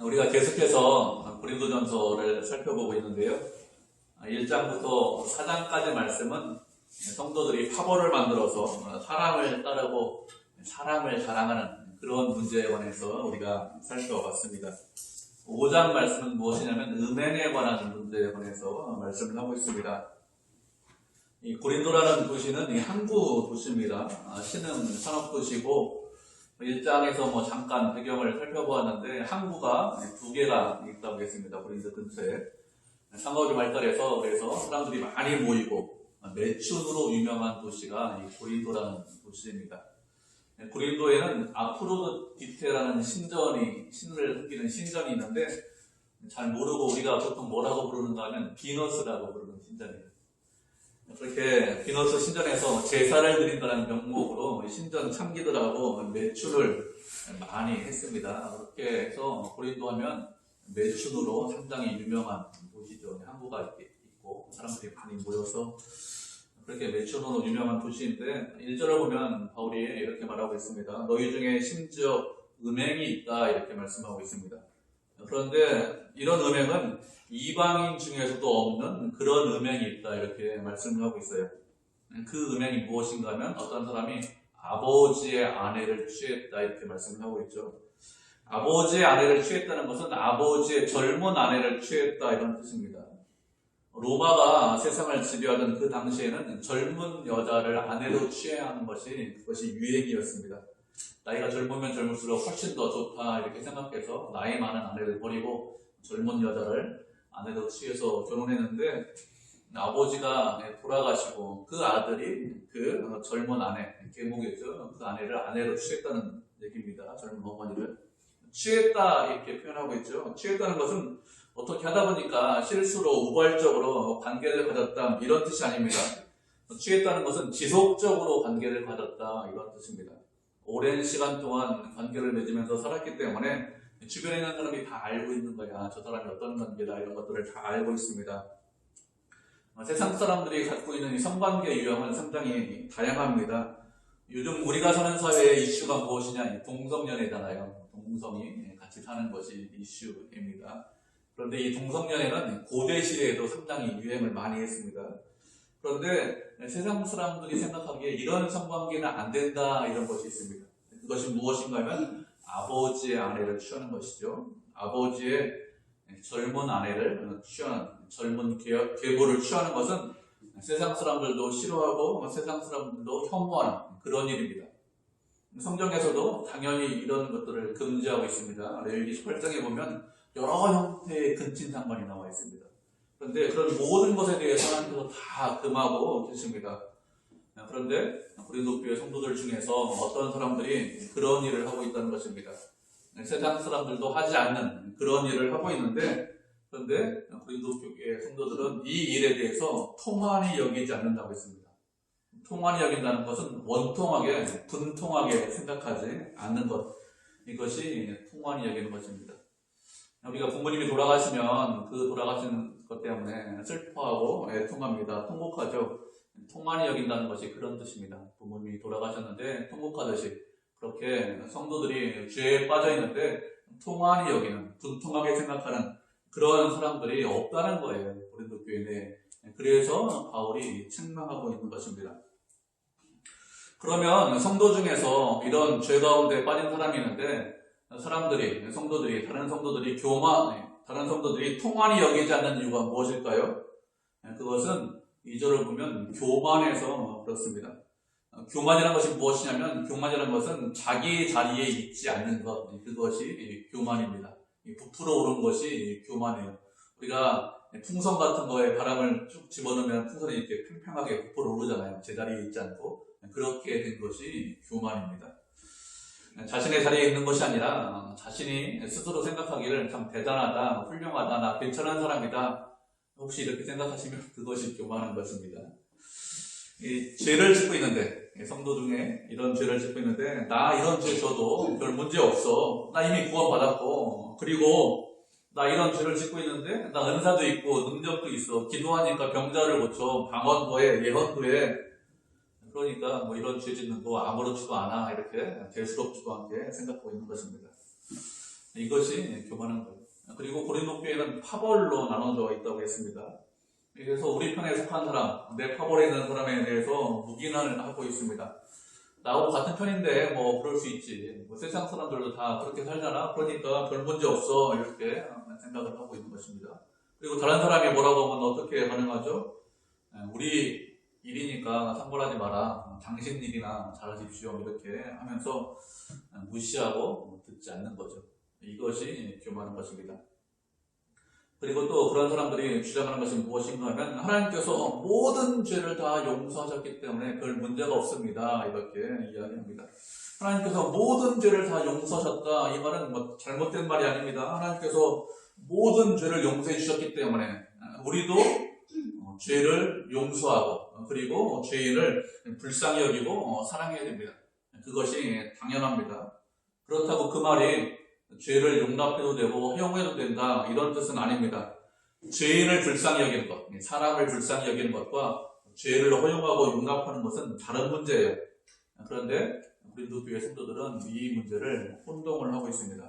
우리가 계속해서 고린도전서를 살펴보고 있는데요. 1장부터 4장까지 말씀은 성도들이 파벌을 만들어서 사랑을 따르고 사랑을 자랑하는 그런 문제에 관해서 우리가 살펴봤습니다. 5장 말씀은 무엇이냐면 음행에 관한 문제에 관해서 말씀을 하고 있습니다. 이 고린도라는 도시는 항구 도시입니다. 신흥 산업 도시고 1장에서 잠깐 배경을 살펴보았는데 항구가 2개가 있다고 했습니다. 고린도 근처에. 상업이 발달해서 그래서 사람들이 많이 모이고 매춘으로 유명한 도시가 이 고린도라는 도시입니다. 고린도에는 아프로디테라는 신을 섬기는 신전이 있는데 잘 모르고 우리가 보통 뭐라고 부르는가 하면 비너스라고 부르는 신전이에요. 그렇게 비너스 신전에서 제사를 드린다는 명목으로 신전 참기들하고 매춘을 많이 했습니다. 그렇게 해서 고린도 하면 매춘으로 상당히 유명한 도시죠. 항구가 있고 사람들이 많이 모여서 그렇게 매춘으로 유명한 도시인데 1절을 보면 바울이 이렇게 말하고 있습니다. 너희 중에 심지어 음행이 있다 이렇게 말씀하고 있습니다. 그런데 이런 음행은 이방인 중에서도 없는 그런 음행이 있다 이렇게 말씀을 하고 있어요. 그 음행이 무엇인가 하면 어떤 사람이 아버지의 아내를 취했다 이렇게 말씀을 하고 있죠. 아버지의 아내를 취했다는 것은 아버지의 젊은 아내를 취했다 이런 뜻입니다. 로마가 세상을 지배하던 그 당시에는 젊은 여자를 아내로 취해야 하는 그것이 유행이었습니다. 나이가 젊으면 젊을수록 훨씬 더 좋다 이렇게 생각해서 나이 많은 아내를 버리고 젊은 여자를 아내로 취해서 결혼했는데 아버지가 돌아가시고 그 아들이 그 젊은 아내, 계모겠죠. 그 아내를 아내로 취했다는 얘기입니다. 젊은 어머니를. 취했다 이렇게 표현하고 있죠. 취했다는 것은 어떻게 하다 보니까 실수로 우발적으로 관계를 가졌다 이런 뜻이 아닙니다. 취했다는 것은 지속적으로 관계를 가졌다 이런 뜻입니다. 오랜 시간 동안 관계를 맺으면서 살았기 때문에 주변에 있는 사람이 다 알고 있는 거야. 저 사람이 어떤 관계다 이런 것들을 다 알고 있습니다. 세상 사람들이 갖고 있는 이 성관계 유형은 상당히 다양합니다. 요즘 우리가 사는 사회의 이슈가 무엇이냐? 동성연애잖아요. 동성이 같이 사는 것이 이슈입니다. 그런데 이 동성연애는 고대 시대에도 상당히 유행을 많이 했습니다. 그런데 세상 사람들이 생각하기에 이런 성관계는 안 된다 이런 것이 있습니다. 그것이 무엇인가 하면 아버지의 아내를 취하는 것이죠. 아버지의 젊은 아내를 취하는, 젊은 계보를 취하는 것은 세상 사람들도 싫어하고 세상 사람들도 혐오하는 그런 일입니다. 성경에서도 당연히 이런 것들을 금지하고 있습니다. 레위기 18장에 보면 여러 형태의 근친상간이 나와 있습니다. 그런데 그런 모든 것에 대해서 하나님께서 다 금하고 계십니다. 그런데 고린도 교회 성도들 중에서 어떤 사람들이 그런 일을 하고 있다는 것입니다. 세상 사람들도 하지 않는 그런 일을 하고 있는데 그런데 고린도 교회 성도들은 이 일에 대해서 통한이 여기지 않는다고 했습니다. 통한이 여긴다는 것은 원통하게, 분통하게 생각하지 않는 것. 이것이 통한이 여기는 것입니다. 우리가 부모님이 돌아가시면 그 돌아가신 것 때문에 슬퍼하고 애통합니다. 통곡하죠. 통한이 여긴다는 것이 그런 뜻입니다. 부모님이 돌아가셨는데 통곡하듯이 그렇게 성도들이 죄에 빠져 있는데 통한이 여기는, 분통하게 생각하는 그런 사람들이 없다는 거예요. 고린도 교회 내에. 그래서 바울이 책망하고 있는 것입니다. 그러면 성도 중에서 이런 죄 가운데 빠진 사람이 있는데 성도들이 다른 성도들이 통한이 여기지 않는 이유가 무엇일까요? 그것은 2절을 보면 교만해서 그렇습니다. 교만이라는 것이 무엇이냐면 교만이라는 것은 자기 자리에 있지 않는 것, 그것이 교만입니다. 부풀어 오른 것이 교만이에요. 우리가 풍선 같은 거에 바람을 쭉 집어넣으면 풍선이 이렇게 평평하게 부풀어 오르잖아요. 제자리에 있지 않고. 그렇게 된 것이 교만입니다. 자신의 자리에 있는 것이 아니라 자신이 스스로 생각하기를 참 대단하다, 훌륭하다, 나 괜찮은 사람이다. 혹시 이렇게 생각하시면 그것이 교만한 것입니다. 이 죄를 짓고 있는데, 성도 중에 이런 죄를 짓고 있는데 나 이런 죄 져도 별 문제 없어. 나 이미 구원받았고 그리고 나 이런 죄를 짓고 있는데 나 은사도 있고 능력도 있어. 기도하니까 병자를 고쳐. 방언도 해. 예언도 해. 그러니까 이런 죄 짓는 거 아무렇지도 않아 이렇게 대수롭지도 않게 생각하고 있는 것입니다. 이것이 교만한 거예요. 그리고 고린도 교회는 파벌로 나눠져 있다고 했습니다. 그래서 우리 편에 속한 사람, 내 파벌에 있는 사람에 대해서 묵인을 하고 있습니다. 나하고 같은 편인데 뭐 그럴 수 있지. 뭐 세상 사람들도 다 그렇게 살잖아. 그러니까 별 문제 없어. 이렇게 생각을 하고 있는 것입니다. 그리고 다른 사람이 뭐라고 하면 어떻게 반응하죠? 우리 일이니까 상관하지 마라. 당신 일이나 잘하십시오. 이렇게 하면서 무시하고 듣지 않는 거죠. 이것이 교만한 것입니다. 그리고 또 그런 사람들이 주장하는 것이 무엇인가 하면 하나님께서 모든 죄를 다 용서하셨기 때문에 별 문제가 없습니다. 이렇게 이야기합니다. 하나님께서 모든 죄를 다 용서하셨다. 이 말은 뭐 잘못된 말이 아닙니다. 하나님께서 모든 죄를 용서해 주셨기 때문에 우리도 죄를 용서하고 그리고 죄인을 불쌍히 여기고 사랑해야 됩니다. 그것이 당연합니다. 그렇다고 그 말이 죄를 용납해도 되고 허용해도 된다 이런 뜻은 아닙니다. 죄인을 불쌍히 여기는 것, 사람을 불쌍히 여기는 것과 죄를 허용하고 용납하는 것은 다른 문제예요. 그런데 고린도 교회 성도들은 이 문제를 혼동을 하고 있습니다.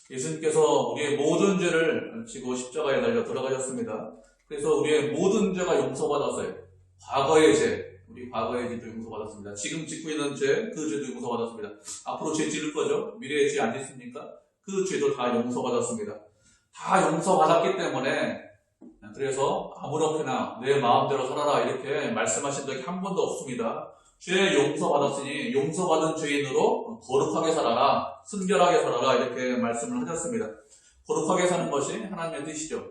예수님께서 우리의 모든 죄를 지고 십자가에 달려 돌아가셨습니다. 그래서 우리의 모든 죄가 용서받았어요. 과거의 죄, 우리 과거의 죄도 용서받았습니다. 지금 짓고 있는 죄, 그 죄도 용서받았습니다. 앞으로 죄 지을 거죠? 미래의 죄 안 짓습니까? 그 죄도 다 용서받았습니다. 다 용서받았기 때문에 그래서 아무렇게나 내 마음대로 살아라 이렇게 말씀하신 적이 한 번도 없습니다. 죄 용서받았으니 용서받은 죄인으로 거룩하게 살아라, 순결하게 살아라 이렇게 말씀을 하셨습니다. 거룩하게 사는 것이 하나님의 뜻이죠.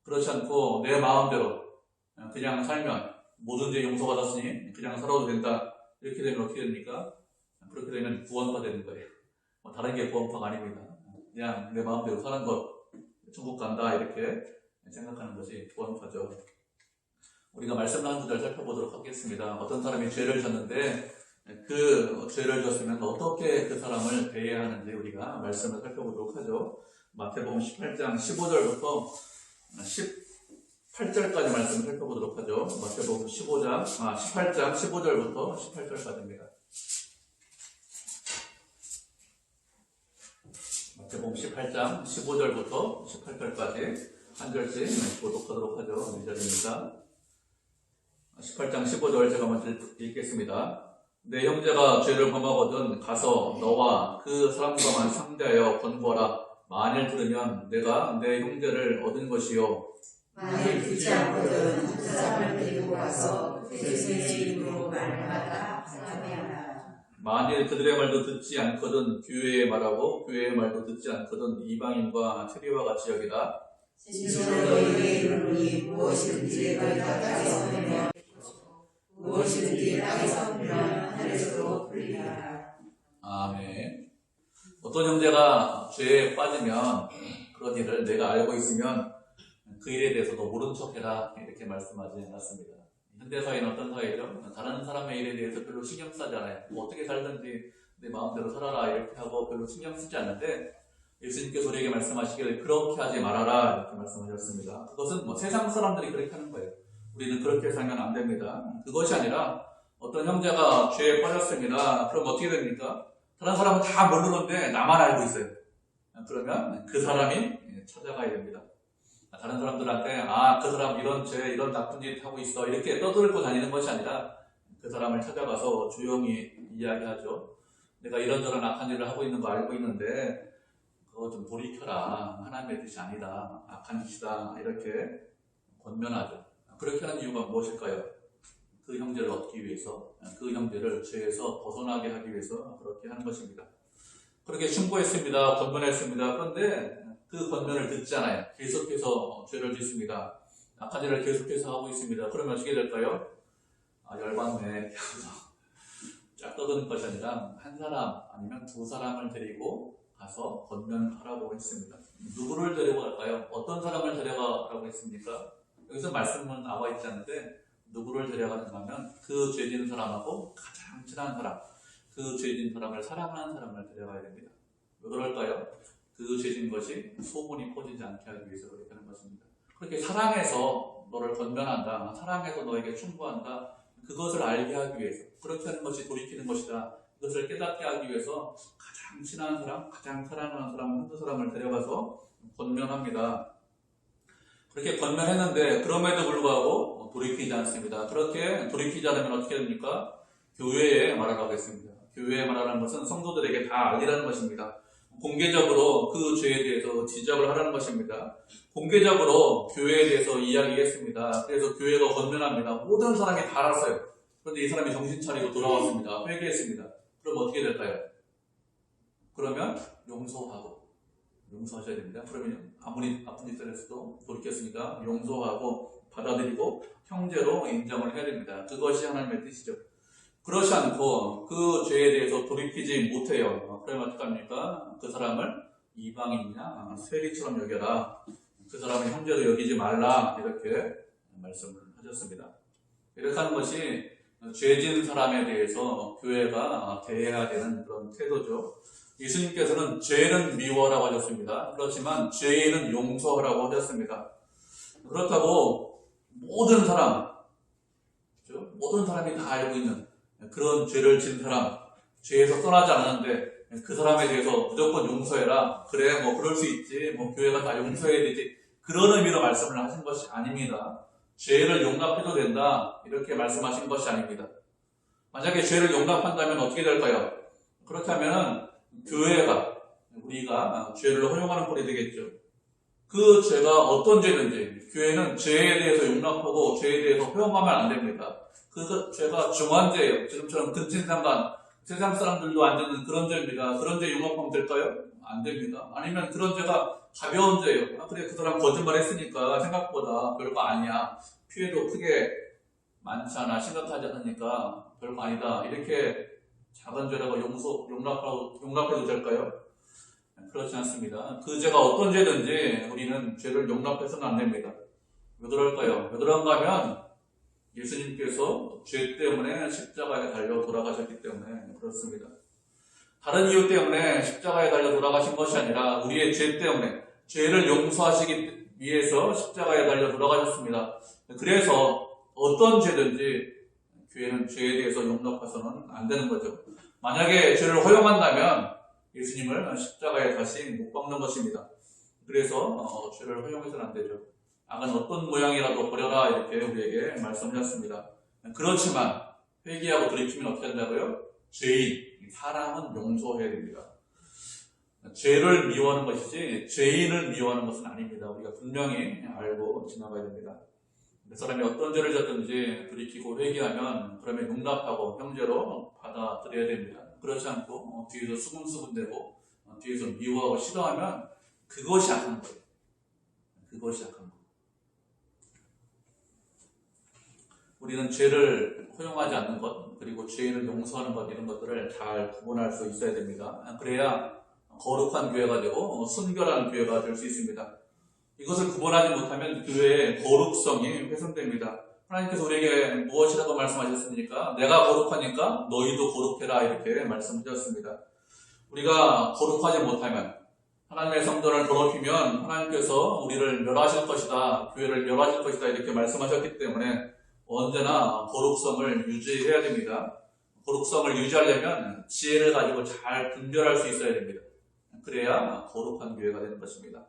그렇지 않고 내 마음대로 그냥 살면 모든 죄 용서받았으니 그냥 살아도 된다. 이렇게 되면 어떻게 됩니까? 그렇게 되면 구원파 되는 거예요. 다른 게 구원파가 아닙니다. 그냥 내 마음대로 사는 것, 천국 간다 이렇게 생각하는 것이 구원파죠. 우리가 말씀을 한 구절 살펴보도록 하겠습니다. 어떤 사람이 죄를 졌는데 그 죄를 졌으면 어떻게 그 사람을 대해야 하는지 우리가 말씀을 살펴보도록 하죠. 마태복음 18장 15절부터 18절까지 말씀을 살펴보도록 하죠. 마태복음 18장 15절부터 18절까지입니다. 마태복음 18장 15절부터 18절까지 한 절씩 교독하도록 하죠. 2절입니다. 18장 15절 제가 먼저 읽겠습니다. 내 형제가 죄를 범하거든 가서 너와 그 사람과만 상대하여 권고하라. 만일 들으면 내가 내 형제를 얻은 것이요. 만일 듣지 않거든 한 사람을 데리고 가서 예수의 이름으로 말하다 참여하라. 만일 그들의 말도 듣지 않거든 교회의 말하고 교회의 말도 듣지 않거든 이방인과 세리와 같이 여기라. 진실로 너희에게 이르노니 무엇이든지 너희가 땅에서 내면 무엇이든지 땅에서 풀면 하늘에서도 풀리리라. 아멘. 어떤 형제가 죄에 빠지면 그런 일을 내가 알고 있으면 그 일에 대해서도 모른 척해라 이렇게 말씀하지 않았습니다. 현대사회는 어떤 사회죠? 다른 사람의 일에 대해서 별로 신경 쓰지 않아요. 뭐 어떻게 살든지 내 마음대로 살아라 이렇게 하고 별로 신경 쓰지 않는데 예수님께서 우리에게 말씀하시기를 그렇게 하지 말아라 이렇게 말씀하셨습니다. 그것은 뭐 세상 사람들이 그렇게 하는 거예요. 우리는 그렇게 살면 안 됩니다. 그것이 아니라 어떤 형제가 죄에 빠졌습니다. 그럼 어떻게 됩니까? 다른 사람은 다 모르는데 나만 알고 있어요. 그러면 그 사람이 찾아가야 됩니다. 다른 사람들한테 그 사람 이런 죄, 이런 나쁜 짓 하고 있어 이렇게 떠들고 다니는 것이 아니라 그 사람을 찾아가서 조용히 이야기하죠. 내가 이런저런 악한 일을 하고 있는 거 알고 있는데 그거 좀 돌이켜라. 하나님의 뜻이 아니다. 악한 짓이다. 이렇게 권면하죠. 그렇게 하는 이유가 무엇일까요? 그 형제를 얻기 위해서, 그 형제를 죄에서 벗어나게 하기 위해서 그렇게 하는 것입니다. 그렇게 충고했습니다. 권면했습니다. 그런데 그 권면을 듣지 않아요. 계속해서 죄를 짓습니다. 악한 일을 계속해서 하고 있습니다. 그러면 어떻게 될까요? 열받네. 이렇게 하면서 쫙 떠드는 것이 아니라 한 사람 아니면 두 사람을 데리고 가서 권면하라고 했습니다. 누구를 데리고 갈까요? 어떤 사람을 데려가라고 했습니까? 여기서 말씀은 나와 있지 않는데 누구를 데려가는가 하면 그 죄진 사람하고 가장 친한 사람, 그 죄진 사람을 사랑하는 사람을 데려가야 됩니다. 왜 그럴까요? 그 죄진 것이 소문이 퍼지지 않게 하기 위해서 그렇게 하는 것입니다. 그렇게 사랑해서 너를 권면한다, 사랑해서 너에게 충고한다, 그것을 알게 하기 위해서 그렇게 하는 것이 돌이키는 것이다. 그것을 깨닫게 하기 위해서 가장 친한 사람, 가장 사랑하는 사람, 한두 사람을 데려가서 권면합니다. 그렇게 권면했는데 그럼에도 불구하고 돌이키지 않습니다. 그렇게 돌이키지 않으면 어떻게 됩니까? 교회에 말하라고 했습니다. 교회에 말하라는 것은 성도들에게 다 알리라는 것입니다. 공개적으로 그 죄에 대해서 지적을 하라는 것입니다. 공개적으로 교회에 대해서 이야기했습니다. 그래서 교회가 권면합니다. 모든 사람이 다 알았어요. 그런데 이 사람이 정신 차리고 돌아왔습니다. 회개했습니다. 그럼 어떻게 될까요? 그러면 용서하셔야 됩니다. 그러면 아무리 아픈 짓을 했어도 돌이켰으니까 용서하고 받아들이고 형제로 인정을 해야 됩니다. 그것이 하나님의 뜻이죠. 그렇지 않고 그 죄에 대해서 돌이키지 못해요. 그러면 어떡합니까? 그 사람을 이방인이나 세리처럼 여겨라. 그 사람을 형제로 여기지 말라. 이렇게 말씀을 하셨습니다. 이렇게 하는 것이 죄진 사람에 대해서 교회가 대해야 되는 그런 태도죠. 예수님께서는 죄는 미워라고 하셨습니다. 그렇지만 죄인은 용서하라고 하셨습니다. 그렇다고 모든 사람이 다 알고 있는 그런 죄를 진 사람, 죄에서 떠나지 않았는데 그 사람에 대해서 무조건 용서해라. 그래, 그럴 수 있지. 교회가 다 용서해야 되지. 그런 의미로 말씀을 하신 것이 아닙니다. 죄를 용납해도 된다. 이렇게 말씀하신 것이 아닙니다. 만약에 죄를 용납한다면 어떻게 될까요? 그렇다면 교회가, 우리가 죄를 허용하는 꼴이 되겠죠. 그 죄가 어떤 죄든지 교회는 죄에 대해서 용납하고 죄에 대해서 허용하면 안 됩니다. 그 죄가 중환죄예요. 지금처럼 근친상간 세상 사람들도 안 되는 그런 죄입니다. 그런 죄 용납하면 될까요? 안 됩니다. 아니면 그런 죄가 가벼운 죄예요. 그래, 그 사람 거짓말 했으니까 생각보다 별거 아니야. 피해도 크게 많지 않아. 심각하지 않으니까 별거 아니다. 이렇게 작은 죄라고 용납해도 될까요? 그렇지 않습니다. 그 죄가 어떤 죄든지 우리는 죄를 용납해서는 안 됩니다. 왜 그럴까요? 왜 그런가 하면 예수님께서 죄 때문에 십자가에 달려 돌아가셨기 때문에 그렇습니다. 다른 이유 때문에 십자가에 달려 돌아가신 것이 아니라 우리의 죄 때문에 죄를 용서하시기 위해서 십자가에 달려 돌아가셨습니다. 그래서 어떤 죄든지 교회는 죄에 대해서 용납해서는 안 되는 거죠. 만약에 죄를 허용한다면 예수님을 십자가에 다시 못 박는 것입니다. 그래서 죄를 허용해서는 안 되죠. 악은 어떤 모양이라도 버려라 이렇게 우리에게 말씀하셨습니다. 그렇지만 회개하고 돌이키면 어떻게 한다고요? 죄인, 사람은 용서해야 됩니다. 죄를 미워하는 것이지 죄인을 미워하는 것은 아닙니다. 우리가 분명히 알고 지나가야 됩니다. 그 사람이 어떤 죄를 졌든지 돌이키고 회개하면 그러면 용납하고 형제로 받아들여야 됩니다. 그렇지 않고 뒤에서 수군수군대고 뒤에서 미워하고 싫어하면 그것이 악한 거예요. 그것이 악한 거예요. 우리는 죄를 허용하지 않는 것, 그리고 죄인을 용서하는 것, 이런 것들을 잘 구분할 수 있어야 됩니다. 그래야 거룩한 교회가 되고 순결한 교회가 될 수 있습니다. 이것을 구분하지 못하면 교회의 거룩성이 훼손됩니다. 하나님께서 우리에게 무엇이라고 말씀하셨습니까? 내가 거룩하니까 너희도 거룩해라 이렇게 말씀하셨습니다. 우리가 거룩하지 못하면 하나님의 성전을 더럽히면 하나님께서 우리를 멸하실 것이다, 교회를 멸하실 것이다 이렇게 말씀하셨기 때문에 언제나 거룩성을 유지해야 됩니다. 거룩성을 유지하려면 지혜를 가지고 잘 분별할 수 있어야 됩니다. 그래야 거룩한 교회가 되는 것입니다.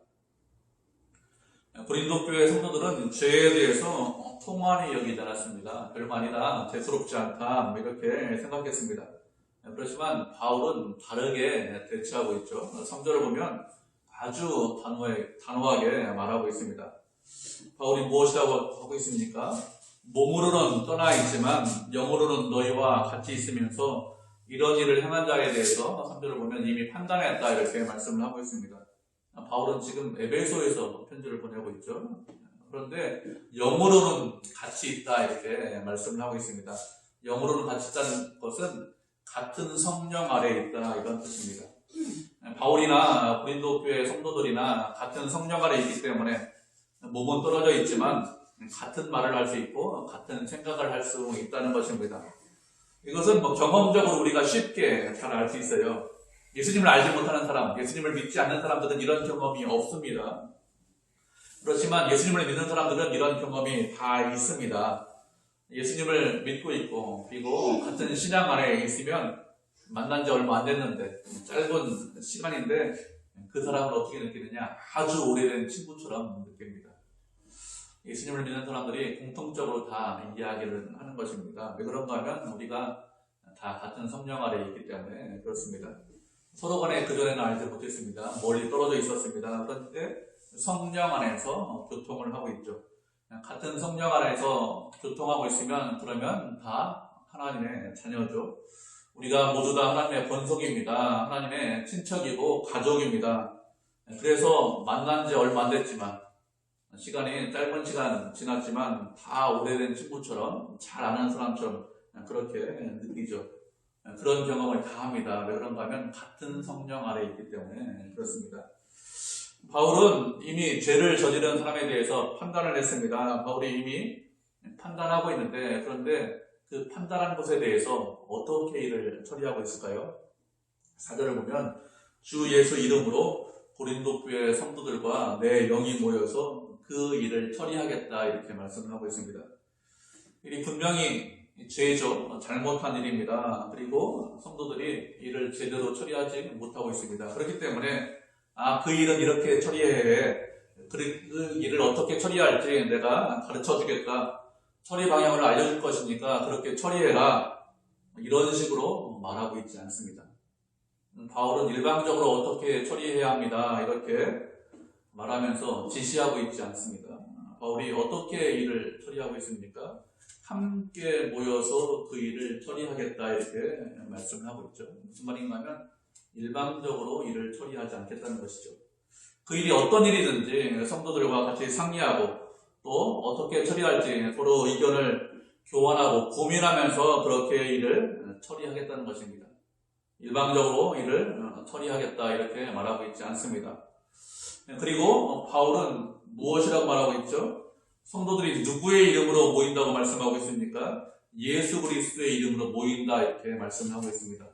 고린도 교회 성도들은 죄에 대해서 통한히 여기지 않았습니다. 별거 아니다, 대수롭지 않다 이렇게 생각했습니다. 그렇지만 바울은 다르게 대처하고 있죠. 3절을 보면 아주 단호하게 말하고 있습니다. 바울이 무엇이라고 하고 있습니까? 몸으로는 떠나 있지만 영으로는 너희와 같이 있으면서 이런 일을 행한 자에 대해서 3절을 보면 이미 판단했다 이렇게 말씀을 하고 있습니다. 바울은 지금 에베소에서 편지를 보내고 있죠. 그런데 영으로는 같이 있다 이렇게 말씀을 하고 있습니다. 영으로는 같이 있다는 것은 같은 성령 아래에 있다 이런 뜻입니다. 바울이나 고린도 교회 성도들이나 같은 성령 아래에 있기 때문에 몸은 떨어져 있지만 같은 말을 할 수 있고 같은 생각을 할 수 있다는 것입니다. 이것은 경험적으로 우리가 쉽게 잘 알 수 있어요. 예수님을 알지 못하는 사람, 예수님을 믿지 않는 사람들은 이런 경험이 없습니다. 그렇지만 예수님을 믿는 사람들은 이런 경험이 다 있습니다. 예수님을 믿고 있고 그리고 같은 신앙 안에 있으면 만난 지 얼마 안 됐는데 짧은 시간인데 그 사람을 어떻게 느끼느냐? 아주 오래된 친구처럼 느낍니다. 예수님을 믿는 사람들이 공통적으로 다 이야기를 하는 것입니다. 왜 그런가 하면 우리가 다 같은 성령 아래에 있기 때문에 그렇습니다. 서로 간에 그전에는 알지 못했습니다. 멀리 떨어져 있었습니다. 그런데 성령 안에서 교통을 하고 있죠. 같은 성령 안에서 교통하고 있으면 그러면 다 하나님의 자녀죠. 우리가 모두 다 하나님의 본속입니다. 하나님의 친척이고 가족입니다. 그래서 만난 지 얼마 안 됐지만 시간이 짧은 시간 지났지만 다 오래된 친구처럼 잘 아는 사람처럼 그렇게 느끼죠. 그런 경험을 다 합니다. 왜 그런가 하면 같은 성령 아래에 있기 때문에 그렇습니다. 바울은 이미 죄를 저지른 사람에 대해서 판단을 했습니다. 바울이 이미 판단하고 있는데 그런데 그 판단한 것에 대해서 어떻게 일을 처리하고 있을까요? 4절을 보면 주 예수 이름으로 고린도 교회 성도들과 내 영이 모여서 그 일을 처리하겠다 이렇게 말씀을 하고 있습니다. 이 분명히 죄죠. 잘못한 일입니다. 그리고 성도들이 일을 제대로 처리하지 못하고 있습니다. 그렇기 때문에 그 일은 이렇게 처리해야 해. 그 일을 어떻게 처리할지 내가 가르쳐 주겠다. 처리 방향을 알려줄 것이니까 그렇게 처리해라. 이런 식으로 말하고 있지 않습니다. 바울은 일방적으로 어떻게 처리해야 합니다. 이렇게 말하면서 지시하고 있지 않습니다. 바울이 어떻게 일을 처리하고 있습니까? 함께 모여서 그 일을 처리하겠다 이렇게 말씀을 하고 있죠. 무슨 말인가 하면 일방적으로 일을 처리하지 않겠다는 것이죠. 그 일이 어떤 일이든지 성도들과 같이 상의하고 또 어떻게 처리할지 서로 의견을 교환하고 고민하면서 그렇게 일을 처리하겠다는 것입니다. 일방적으로 일을 처리하겠다 이렇게 말하고 있지 않습니다. 그리고 바울은 무엇이라고 말하고 있죠? 성도들이 누구의 이름으로 모인다고 말씀하고 있습니까? 예수 그리스도의 이름으로 모인다 이렇게 말씀하고 있습니다.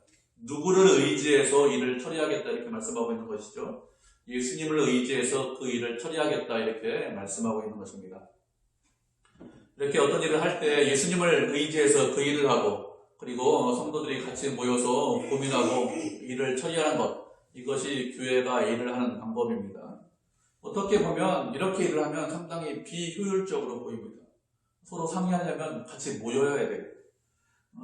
누구를 의지해서 일을 처리하겠다 이렇게 말씀하고 있는 것이죠. 예수님을 의지해서 그 일을 처리하겠다 이렇게 말씀하고 있는 것입니다. 이렇게 어떤 일을 할 때 예수님을 의지해서 그 일을 하고 그리고 성도들이 같이 모여서 고민하고 일을 처리하는 것, 이것이 교회가 일을 하는 방법입니다. 어떻게 보면 이렇게 일을 하면 상당히 비효율적으로 보입니다. 서로 상의하려면 같이 모여야 돼요.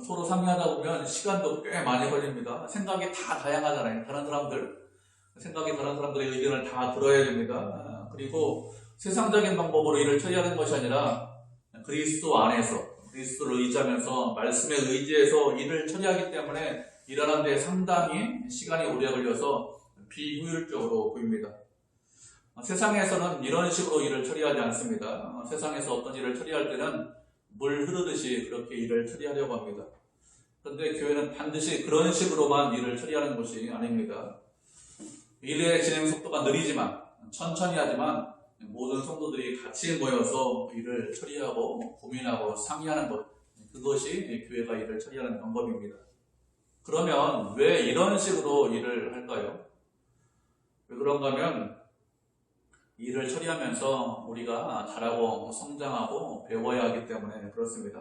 서로 상의하다 보면 시간도 꽤 많이 걸립니다. 생각이 다 다양하잖아요. 다른 사람들의 의견을 다 들어야 됩니다. 그리고 세상적인 방법으로 일을 처리하는 것이 아니라 그리스도 안에서 그리스도를 의지하면서 말씀에 의지해서 일을 처리하기 때문에 일하는 데 상당히 시간이 오래 걸려서 비효율적으로 보입니다. 세상에서는 이런 식으로 일을 처리하지 않습니다. 세상에서 어떤 일을 처리할 때는 물 흐르듯이 그렇게 일을 처리하려고 합니다. 그런데 교회는 반드시 그런 식으로만 일을 처리하는 것이 아닙니다. 일의 진행 속도가 느리지만 천천히 하지만 모든 성도들이 같이 모여서 일을 처리하고 고민하고 상의하는 것, 그것이 교회가 일을 처리하는 방법입니다. 그러면 왜 이런 식으로 일을 할까요? 왜 그런가 하면 일을 처리하면서 우리가 잘하고 성장하고 배워야 하기 때문에 그렇습니다.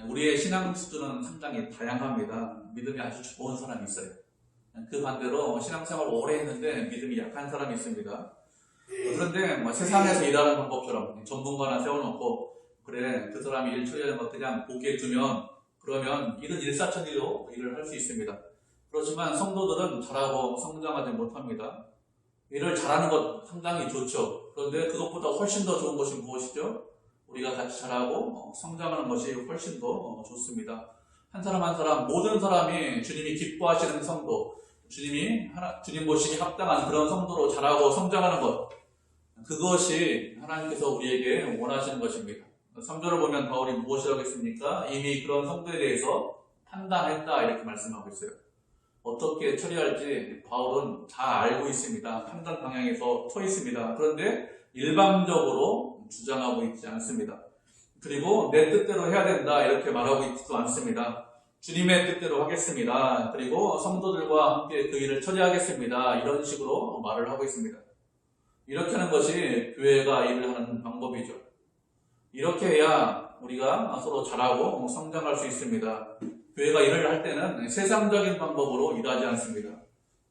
우리의 신앙 수준은 상당히 다양합니다. 믿음이 아주 좋은 사람이 있어요. 그 반대로 신앙생활을 오래 했는데 믿음이 약한 사람이 있습니다. 그런데 세상에서 일하는 방법처럼 전문가 하나 세워놓고 그래 그 사람이 일 처리하는 거 그냥 보기에 두면 그러면 일은 일사천리로 일을 할 수 있습니다. 그렇지만 성도들은 잘하고 성장하지 못합니다. 일을 잘하는 것 상당히 좋죠. 그런데 그것보다 훨씬 더 좋은 것이 무엇이죠? 우리가 같이 잘하고 성장하는 것이 훨씬 더 좋습니다. 한 사람 한 사람 모든 사람이 주님이 기뻐하시는 성도, 주님 보시기 합당한 그런 성도로 자라고 성장하는 것, 그것이 하나님께서 우리에게 원하시는 것입니다. 3절을 보면 바울이 무엇이라고 했습니까? 이미 그런 성도에 대해서 판단했다 이렇게 말씀하고 있어요. 어떻게 처리할지 바울은 다 알고 있습니다. 판단 방향에서 서 있습니다. 그런데 일방적으로 주장하고 있지 않습니다. 그리고 내 뜻대로 해야 된다 이렇게 말하고 있지도 않습니다. 주님의 뜻대로 하겠습니다. 그리고 성도들과 함께 그 일을 처리하겠습니다. 이런 식으로 말을 하고 있습니다. 이렇게 하는 것이 교회가 일을 하는 방법이죠. 이렇게 해야 우리가 서로 잘하고 성장할 수 있습니다. 교회가 일을 할 때는 세상적인 방법으로 일하지 않습니다.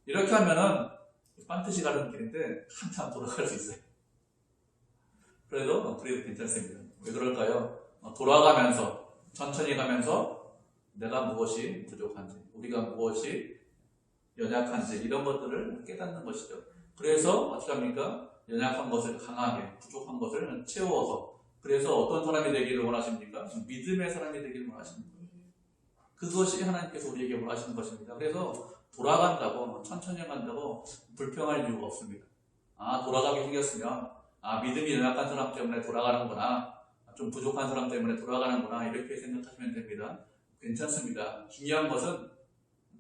이렇게 하면은 반드시 가는 길인데 한참 돌아갈 수 있어요. 그래도 괜찮습니다. 왜 그럴까요? 돌아가면서 천천히 가면서 내가 무엇이 부족한지, 우리가 무엇이 연약한지 이런 것들을 깨닫는 것이죠. 그래서 어떻게 합니까? 연약한 것을 강하게, 부족한 것을 채워서, 그래서 어떤 사람이 되기를 원하십니까? 믿음의 사람이 되기를 원하십니다. 그것이 하나님께서 우리에게 원하시는 것입니다. 그래서 돌아간다고, 천천히 간다고 불평할 이유가 없습니다. 돌아가게 생겼으면 믿음이 연약한 사람 때문에 돌아가는구나, 좀 부족한 사람 때문에 돌아가는구나, 이렇게 생각하시면 됩니다. 괜찮습니다. 중요한 것은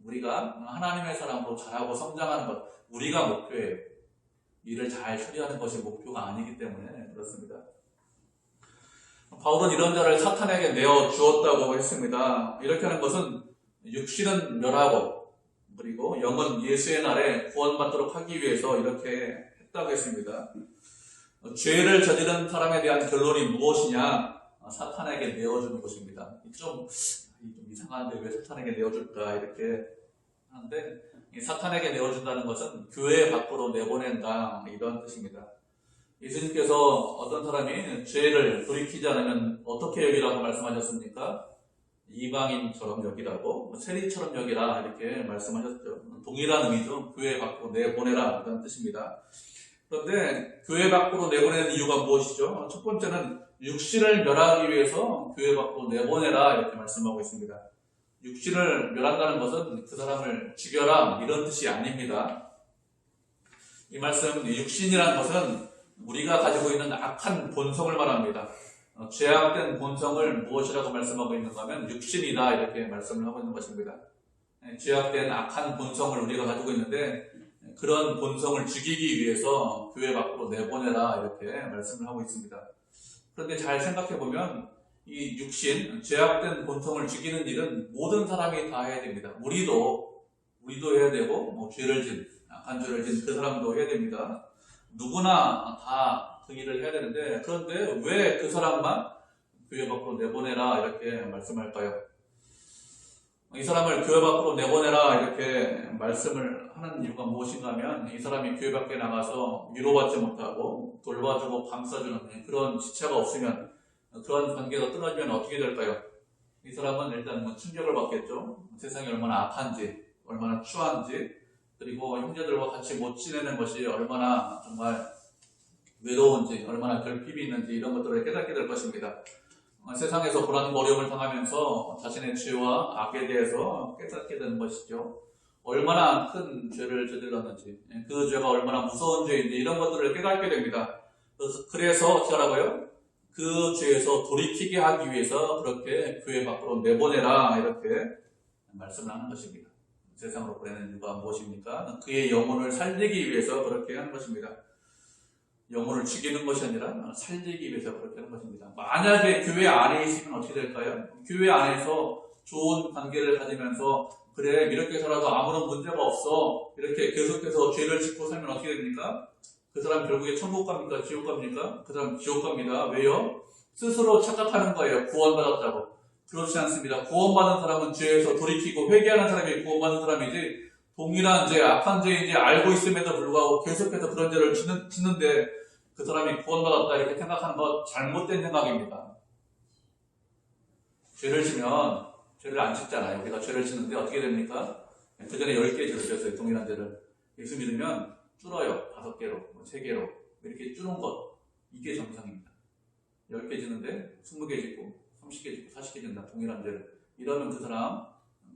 우리가 하나님의 사람으로 자라고 성장하는 것, 우리가 목표예요. 일을 잘 처리하는 것이 목표가 아니기 때문에 그렇습니다. 바울은 이런 자를 사탄에게 내어 주었다고 했습니다. 이렇게 하는 것은 육신은 멸하고 그리고 영은 예수의 날에 구원받도록 하기 위해서 이렇게 했다고 했습니다. 죄를 저지른 사람에 대한 결론이 무엇이냐? 사탄에게 내어주는 것입니다. 좀 이상한데 왜 사탄에게 내어줄까 이렇게 하는데, 이 사탄에게 내어준다는 것은 교회 밖으로 내보낸다, 이런 뜻입니다. 예수님께서 어떤 사람이 죄를 돌이키지 않으면 어떻게 여기라고 말씀하셨습니까? 이방인처럼 여기라고, 세리처럼 여기라, 이렇게 말씀하셨죠. 동일한 의미죠. 교회 밖으로 내보내라, 이런 뜻입니다. 그런데 교회 밖으로 내보내는 이유가 무엇이죠? 첫 번째는 육신을 멸하기 위해서 교회 밖으로 내보내라, 이렇게 말씀하고 있습니다. 육신을 멸한다는 것은 그 사람을 죽여라, 이런 뜻이 아닙니다. 이 말씀, 육신이라는 것은 우리가 가지고 있는 악한 본성을 말합니다. 죄악된 본성을 무엇이라고 말씀하고 있는가 하면 육신이다, 이렇게 말씀을 하고 있는 것입니다. 죄악된 악한 본성을 우리가 가지고 있는데, 그런 본성을 죽이기 위해서 교회 밖으로 내보내라, 이렇게 말씀을 하고 있습니다. 그런데 잘 생각해보면 이 육신, 죄악된 본성을 죽이는 일은 모든 사람이 다 해야 됩니다. 우리도 해야 되고, 죄를 진, 악한 죄를 진 그 사람도 해야 됩니다. 누구나 다 그 일을 해야 되는데, 그런데 왜 그 사람만 교회 밖으로 내보내라, 이렇게 말씀할까요? 이 사람을 교회 밖으로 내보내라, 이렇게 말씀을 하는 이유가 무엇인가 하면, 이 사람이 교회 밖에 나가서 위로받지 못하고 돌봐주고 감싸주는 그런 지체가 없으면, 그런 관계가 끊어지면 어떻게 될까요? 이 사람은 일단 충격을 받겠죠. 세상이 얼마나 악한지, 얼마나 추한지, 그리고 형제들과 같이 못 지내는 것이 얼마나 정말 외로운지, 얼마나 결핍이 있는지, 이런 것들을 깨닫게 될 것입니다. 세상에서 고난과 어려움을 당하면서 자신의 죄와 악에 대해서 깨닫게 되는 것이죠. 얼마나 큰 죄를 저질렀는지, 그 죄가 얼마나 무서운 죄인지, 이런 것들을 깨닫게 됩니다. 그래서 어떻게 하라고요? 그 죄에서 돌이키게 하기 위해서 그렇게 교회 밖으로 내보내라, 이렇게 말씀을 하는 것입니다. 세상으로 보내는 이유가 무엇입니까? 그의 영혼을 살리기 위해서 그렇게 하는 것입니다. 영혼을 죽이는 것이 아니라 살리기 위해서 그렇게 하는 것입니다. 만약에 교회 안에 있으면 어떻게 될까요? 교회 안에서 좋은 관계를 가지면서, 그래, 이렇게 살아도 아무런 문제가 없어, 이렇게 계속해서 죄를 짓고 살면 어떻게 됩니까? 그 사람 결국에 천국 갑니까? 지옥 갑니까? 그 사람 지옥 갑니다. 왜요? 스스로 착각하는 거예요. 구원받았다고. 그렇지 않습니다. 구원받은 사람은 죄에서 돌이키고 회개하는 사람이 구원받은 사람이지, 동일한 죄, 악한 죄인지 알고 있음에도 불구하고 계속해서 그런 죄를 짓는데 그 사람이 구원받았다, 이렇게 생각하는 것 잘못된 생각입니다. 죄를 지면, 죄를 안 짓잖아요. 우리가 죄를 짓는데 어떻게 됩니까? 그 전에 10개 죄를 지었어요. 동일한 죄를. 예수 믿으면 줄어요. 5개로, 3개로. 이렇게 줄은 것. 이게 정상입니다. 10개 짓는데 20개 짓고 30개 짓고 40개 짓는다. 동일한 죄를. 이러면 그 사람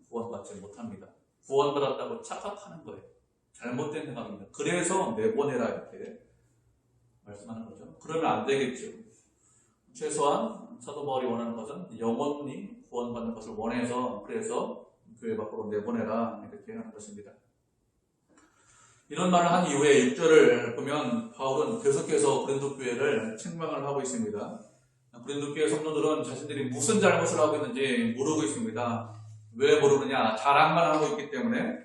구원받지 못합니다. 구원받았다고 착각하는 거예요. 잘못된 생각입니다. 그래서 내보내라, 이렇게 말씀하는 거죠. 그러면 안 되겠죠. 최소한 사도 바울이 원하는 것은 영원히 구원받는 것을 원해서, 그래서 교회 밖으로 내보내라, 이렇게 하는 것입니다. 이런 말을 한 이후에 6절을 보면 바울은 계속해서 고린도 교회를 책망을 하고 있습니다. 고린도 교회 성도들은 자신들이 무슨 잘못을 하고 있는지 모르고 있습니다. 왜 모르느냐? 자랑만 하고 있기 때문에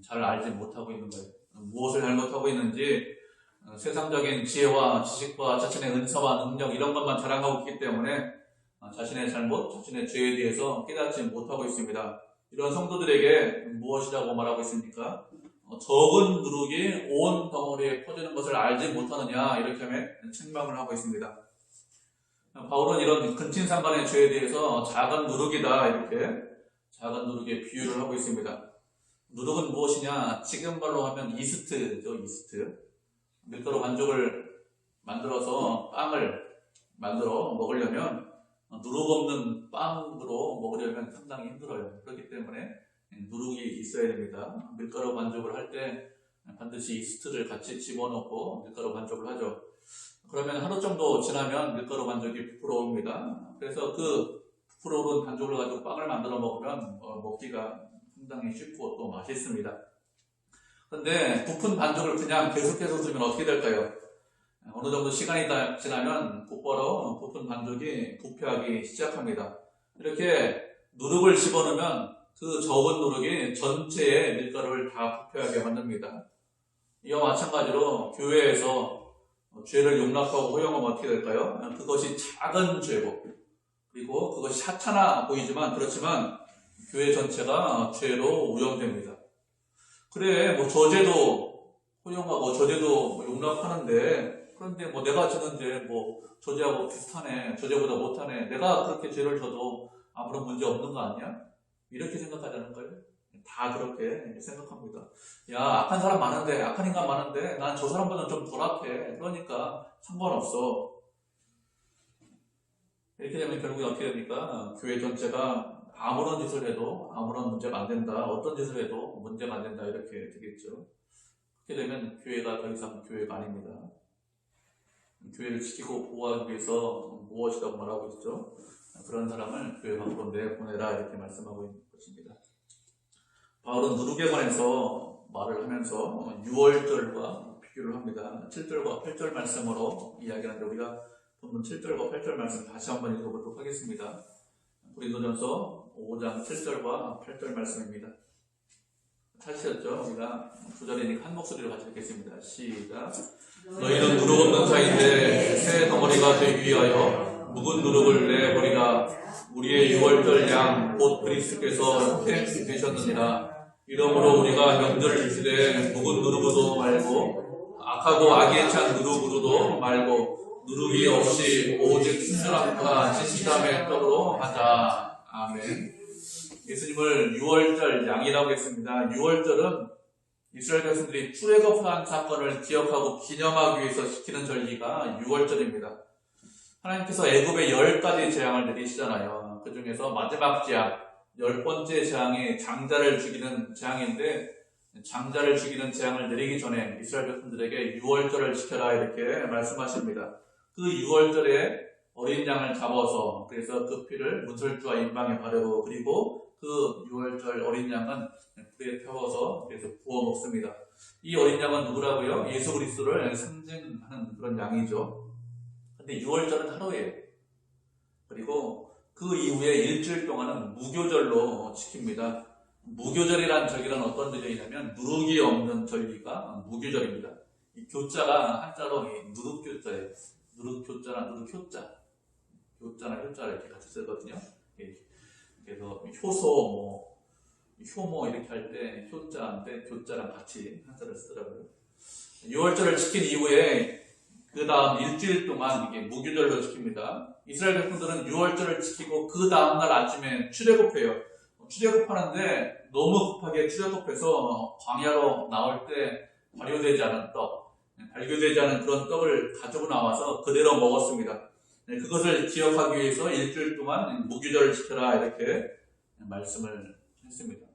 잘 알지 못하고 있는 거예요. 무엇을 잘못하고 있는지, 세상적인 지혜와 지식과 자신의 은사와 능력, 이런 것만 자랑하고 있기 때문에 자신의 잘못, 자신의 죄에 대해서 깨닫지 못하고 있습니다. 이런 성도들에게 무엇이라고 말하고 있습니까? 적은 누룩이 온 덩어리에 퍼지는 것을 알지 못하느냐, 이렇게 하며 책망을 하고 있습니다. 바울은 이런 근친상간의 죄에 대해서 작은 누룩이다, 이렇게 작은 누룩의 비유를 하고 있습니다. 누룩은 무엇이냐? 지금 말로 하면 이스트죠, 이스트. 밀가루 반죽을 만들어서 빵을 만들어 먹으려면 누룩 없는 빵으로 먹으려면 상당히 힘들어요. 그렇기 때문에 누룩이 있어야 됩니다. 밀가루 반죽을 할 때 반드시 이스트를 같이 집어넣고 밀가루 반죽을 하죠. 그러면 하루 정도 지나면 밀가루 반죽이 부풀어 오릅니다. 그래서 그 부풀어 오른 반죽을 가지고 빵을 만들어 먹으면 먹기가 상당히 쉽고 또 맛있습니다. 그런데 부푼 반죽을 그냥 계속해서 두면 어떻게 될까요? 어느 정도 시간이 지나면 곧바로 부푼 반죽이 부패하기 시작합니다. 이렇게 누룩을 집어넣으면 그 적은 누룩이 전체의 밀가루를 다 부패하게 만듭니다. 이와 마찬가지로 교회에서 죄를 용납하고 허용하면 어떻게 될까요? 그것이 작은 죄고, 그리고 그것이 하찮아 보이지만, 그렇지만 교회 전체가 죄로 오염됩니다. 그래, 저 죄도 허용하고 저 죄도 용납하는데, 그런데 내가 지는 죄, 저 죄하고 비슷하네, 저 죄보다 못하네, 내가 그렇게 죄를 져도 아무런 문제 없는 거 아니야? 이렇게 생각하지 않을까요? 다 그렇게 생각합니다. 야, 악한 사람 많은데, 악한 인간 많은데, 난 저 사람보다는 좀 덜 악해. 그러니까 상관없어. 이렇게 되면 결국에 어떻게 됩니까? 교회 전체가 아무런 짓을 해도 아무런 문제가 안 된다. 어떤 짓을 해도 문제가 안 된다. 이렇게 되겠죠. 그렇게 되면 교회가 더 이상 교회가 아닙니다. 교회를 지키고 보호하기 위해서 무엇이라고 말하고 있죠? 그런 사람을 교회 밖으로 내보내라, 이렇게 말씀하고 있는 것입니다. 바울은 누룩에 관해서 말을 하면서 6월절과 비교를 합니다. 7절과 8절 말씀으로 이야기하는데, 우리가 본문 7절과 8절 말씀 다시 한번 읽어보도록 하겠습니다. 고린도전서 5장 7절과 8절 말씀입니다. 찾으셨죠? 우리가 두 절이니까 한 목소리로 같이 읽겠습니다. 시작. 너희는 누룩 없는 자인데 새 덩어리가 되기 위하여 묵은 누룩을 내버리라. 우리의 6월절 양 곧 그리스도께서 해 되셨느니라. 이러므로 우리가 명절을 지키되 묵은 누룩으로도 말고 악하고 악에 찬 누룩으로도 말고 누룩이 없이 오직 순전함과 진실함의 떡으로 하자. 아멘. 예수님을 6월절 양이라고 했습니다. 6월절은 이스라엘 백성들이 출애굽한 사건을 기억하고 기념하기 위해서 지키는 절기가 6월절입니다. 하나님께서 애굽에 10가지 재앙을 내리시잖아요. 그 중에서 마지막 재앙, 10번째 재앙이 장자를 죽이는 재앙인데, 장자를 죽이는 재앙을 내리기 전에 이스라엘 백성들에게 6월절을 지켜라, 이렇게 말씀하십니다. 그 6월절에 어린 양을 잡아서, 그래서 그 피를 문설주와 인방에 바르고, 그리고 그 6월절 어린 양은 불에 태워서 그래서 구워 먹습니다. 이 어린 양은 누구라고요? 예수 그리스도를 상징하는 그런 양이죠. 근데 6월절은 하루예요. 그리고 그 이후에 일주일 동안은 무교절로 지킵니다. 무교절이란 절기는 어떤 절기냐면 누룩이 없는 절기가 무교절입니다. 이 교자가 한자로 누룩교자예요. 누룩교자나 누룩효자, 교자나 효자 이렇게 같이 쓰거든요. 그래서 효소, 효모 이렇게 할 때 효자인데 교자랑 같이 한자를 쓰더라고요. 6월절을 지킨 이후에 그 다음 일주일 동안 이게 무교절로 지킵니다. 이스라엘 백성들은 6월절을 지키고 그 다음날 아침에 출애굽해요. 출애굽하는데 너무 급하게 출애굽해서 광야로 나올 때 발효되지 않은 떡, 발효되지 않은 그런 떡을 가지고 나와서 그대로 먹었습니다. 그것을 기억하기 위해서 일주일 동안 무교절을 지켜라, 이렇게 말씀을 했습니다.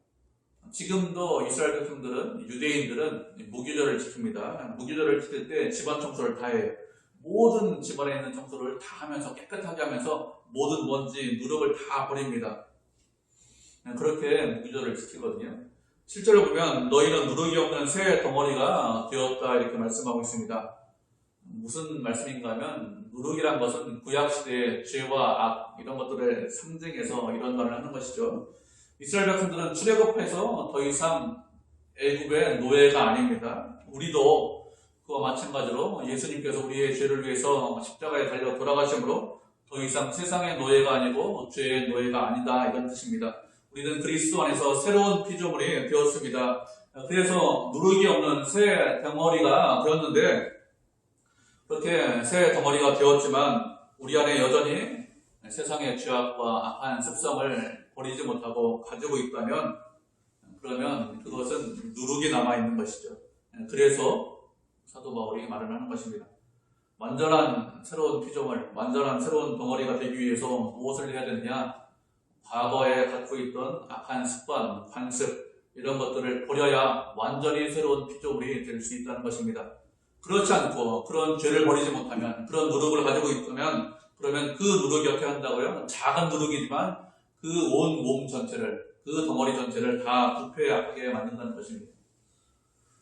지금도 이스라엘 백성들은, 유대인들은 무교절을 지킵니다. 무교절을 지킬 때 집안 청소를 다 해요. 모든 집안에 있는 청소를 다 하면서, 깨끗하게 하면서 모든 먼지, 누룩을 다 버립니다. 그렇게 무교절을 지키거든요. 실제로 보면 너희는 누룩이 없는 새 덩어리가 되었다, 이렇게 말씀하고 있습니다. 무슨 말씀인가 하면 누룩이란 것은 구약시대의 죄와 악, 이런 것들을 상징해서 이런 말을 하는 것이죠. 이스라엘 백성들은 출애굽해서 더 이상 애굽의 노예가 아닙니다. 우리도 그와 마찬가지로 예수님께서 우리의 죄를 위해서 십자가에 달려 돌아가심으로 더 이상 세상의 노예가 아니고 죄의 노예가 아니다 이런 뜻입니다. 우리는 그리스도 안에서 새로운 피조물이 되었습니다. 그래서 누룩이 없는 새 덩어리가 되었는데 그렇게 새 덩어리가 되었지만 우리 안에 여전히 세상의 죄악과 악한 습성을 버리지 못하고 가지고 있다면 그러면 그것은 누룩이 남아있는 것이죠. 그래서 사도 바울이 말을 하는 것입니다. 완전한 새로운 피조물, 완전한 새로운 덩어리가 되기 위해서 무엇을 해야 되느냐? 과거에 갖고 있던 악한 습관, 관습 이런 것들을 버려야 완전히 새로운 피조물이 될 수 있다는 것입니다. 그렇지 않고 그런 죄를 버리지 못하면 그런 누룩을 가지고 있다면 그러면 그 누룩이 어떻게 한다고요? 작은 누룩이지만 그 온 몸 전체를 그 덩어리 전체를 다 부패하게 만든다는 것입니다.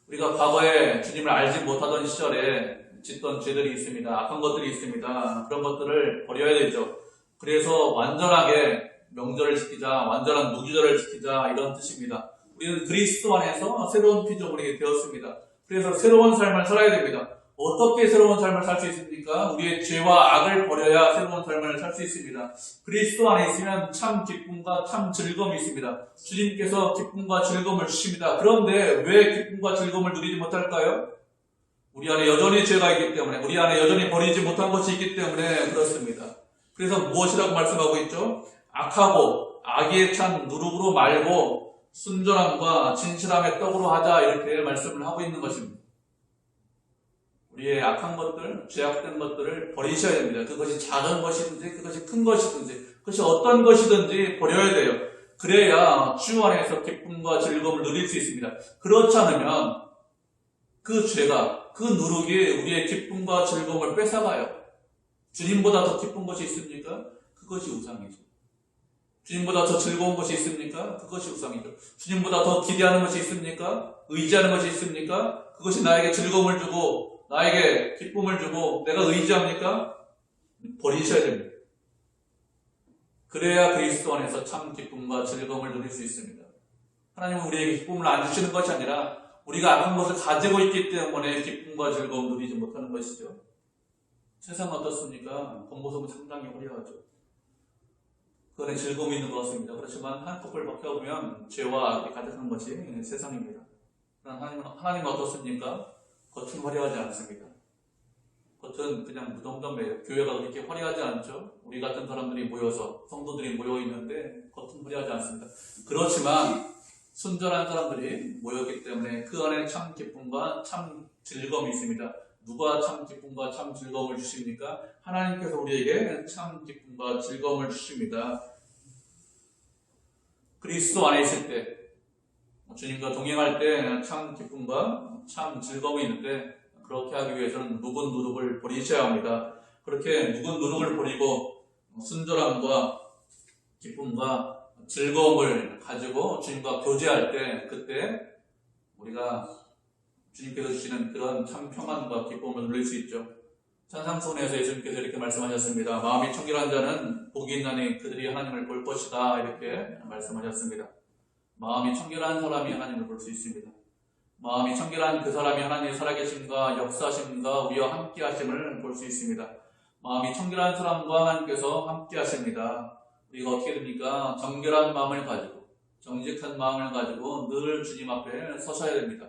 우리가 과거에 주님을 알지 못하던 시절에 짓던 죄들이 있습니다. 악한 것들이 있습니다. 그런 것들을 버려야 되죠. 그래서 완전하게 명절을 지키자, 완전한 무기절을 지키자 이런 뜻입니다. 우리는 그리스도 안에서 새로운 피조물이 되었습니다. 그래서 새로운 삶을 살아야 됩니다. 어떻게 새로운 삶을 살 수 있습니까? 우리의 죄와 악을 버려야 새로운 삶을 살 수 있습니다. 그리스도 안에 있으면 참 기쁨과 참 즐거움이 있습니다. 주님께서 기쁨과 즐거움을 주십니다. 그런데 왜 기쁨과 즐거움을 누리지 못할까요? 우리 안에 여전히 죄가 있기 때문에, 우리 안에 여전히 버리지 못한 것이 있기 때문에 그렇습니다. 그래서 무엇이라고 말씀하고 있죠? 악하고 악에 찬 누룩으로 말고 순전함과 진실함의 떡으로 하자 이렇게 말씀을 하고 있는 것입니다. 우리의 악한 것들, 죄악된 것들을 버리셔야 됩니다. 그것이 작은 것이든지 그것이 큰 것이든지 그것이 어떤 것이든지 버려야 돼요. 그래야 주 안에서 기쁨과 즐거움을 누릴 수 있습니다. 그렇지 않으면 그 죄가, 그 누룩이 우리의 기쁨과 즐거움을 뺏어가요. 주님보다 더 기쁜 것이 있습니까? 그것이 우상이죠. 주님보다 더 즐거운 것이 있습니까? 그것이 우상이죠. 주님보다 더 기대하는 것이 있습니까? 의지하는 것이 있습니까? 그것이 나에게 즐거움을 주고 나에게 기쁨을 주고 내가 의지합니까? 버리셔야 됩니다. 그래야 그리스도 안에서 참 기쁨과 즐거움을 누릴 수 있습니다. 하나님은 우리에게 기쁨을 안 주시는 것이 아니라 우리가 악한 것을 가지고 있기 때문에 기쁨과 즐거움을 누리지 못하는 것이죠. 세상은 어떻습니까? 겉모습은 상당히 화려하죠. 그 안에 즐거움이 있는 것 같습니다. 그렇지만 한꺼풀 벗겨보면 죄와 악이 가득한 것이 세상입니다. 하나님은 어떻습니까? 겉은 화려하지 않습니다. 겉은 그냥 무덤덤해요. 교회가 그렇게 화려하지 않죠? 우리 같은 사람들이 모여서 성도들이 모여 있는데 겉은 화려하지 않습니다. 그렇지만 순전한 사람들이 모였기 때문에 그 안에 참 기쁨과 참 즐거움이 있습니다. 누가 참 기쁨과 참 즐거움을 주십니까? 하나님께서 우리에게 참 기쁨과 즐거움을 주십니다. 그리스도 안에 있을 때 주님과 동행할 때 참 기쁨과 참 즐거움이 있는데 그렇게 하기 위해서는 묵은 누룩을 버리셔야 합니다. 그렇게 묵은 누룩을 버리고 순전함과 기쁨과 즐거움을 가지고 주님과 교제할 때 그때 우리가 주님께서 주시는 그런 참 평안과 기쁨을 누릴 수 있죠. 찬상순에서 예수님께서 이렇게 말씀하셨습니다. 마음이 청결한 자는 복이 있나니 그들이 하나님을 볼 것이다 이렇게 말씀하셨습니다. 마음이 청결한 사람이 하나님을 볼 수 있습니다. 마음이 청결한 그 사람이 하나님의 살아계심과 역사심과 우리와 함께 하심을 볼 수 있습니다. 마음이 청결한 사람과 하나님께서 함께 하십니다. 우리가 어떻게 됩니까? 정결한 마음을 가지고 정직한 마음을 가지고 늘 주님 앞에 서셔야 됩니다.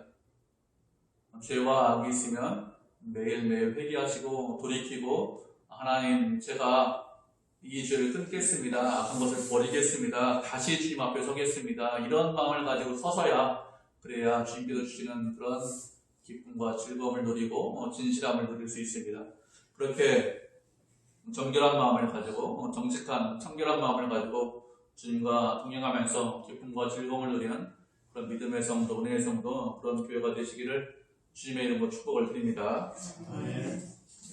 죄와 악이 있으면 매일매일 회개하시고 돌이키고 하나님 제가 이 죄를 끊겠습니다. 악한 것을 버리겠습니다. 다시 주님 앞에 서겠습니다. 이런 마음을 가지고 서서야 그래야 주님께서 주시는 그런 기쁨과 즐거움을 누리고 진실함을 누릴 수 있습니다. 그렇게 정결한 마음을 가지고 정직한 청결한 마음을 가지고 주님과 동행하면서 기쁨과 즐거움을 누리는 그런 믿음의 성도, 은혜의 성도 그런 교회가 되시기를 주님의 이름으로 축복을 드립니다. 아멘.